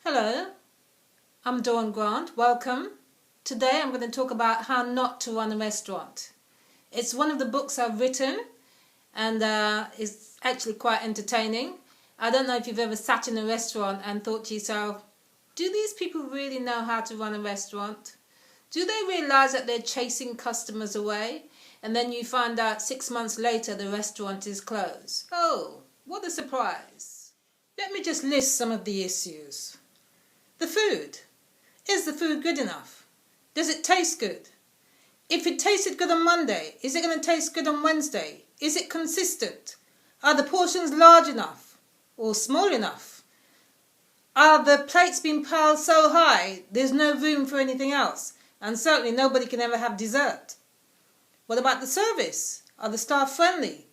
Hello, I'm Dawn Grant. Welcome. Today I'm going to talk about how not to run a restaurant. It's one of the books I've written and it's actually quite entertaining. I don't know if you've ever sat in a restaurant and thought to yourself, do these people really know how to run a restaurant? Do they realise that they're chasing customers away? And then you find out 6 months later the restaurant is closed. Oh, what a surprise. Let me just list some of the issues. The food. Is the food good enough? Does it taste good? If it tasted good on Monday, is it going to taste good on Wednesday? Is it consistent? Are the portions large enough or small enough? Are the plates being piled so high there's no room for anything else? And certainly nobody can ever have dessert. What about the service? Are the staff friendly?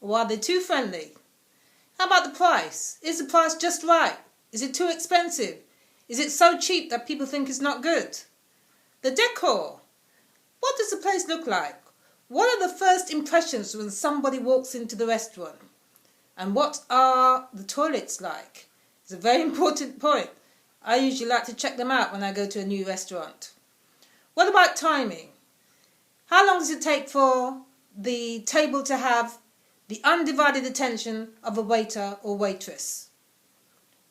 Or are they too friendly? How about the price? Is the price just right? Is it too expensive? Is it so cheap that people think it's not good? The decor. What does the place look like? What are the first impressions when somebody walks into the restaurant? And what are the toilets like? It's a very important point. I usually like to check them out when I go to a new restaurant. What about timing? How long does it take for the table to have the undivided attention of a waiter or waitress?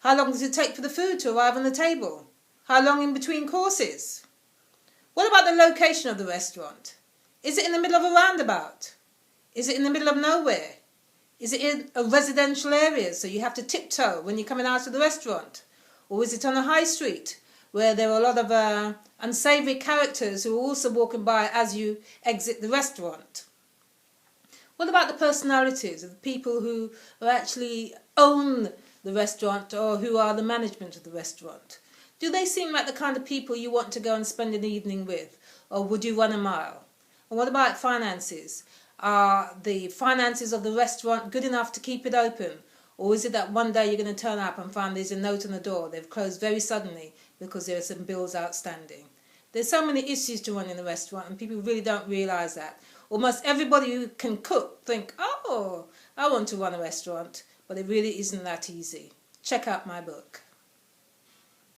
How long does it take for the food to arrive on the table? How long in between courses? What about the location of the restaurant? Is it in the middle of a roundabout? Is it in the middle of nowhere? Is it in a residential area so you have to tiptoe when you're coming out of the restaurant? Or is it on a high street where there are a lot of unsavoury characters who are also walking by as you exit the restaurant? What about the personalities of the people who actually own the restaurant or who are the management of the restaurant? Do they seem like the kind of people you want to go and spend an evening with, or would you run a mile? And what about finances? Are the finances of the restaurant good enough to keep it open, or is it that one day you're going to turn up and find there's a note on the door, they've closed very suddenly because there are some bills outstanding? There's so many issues to running a restaurant and people really don't realise that. Almost everybody who can cook think, oh, I want to run a restaurant. But it really isn't that easy. Check out my book.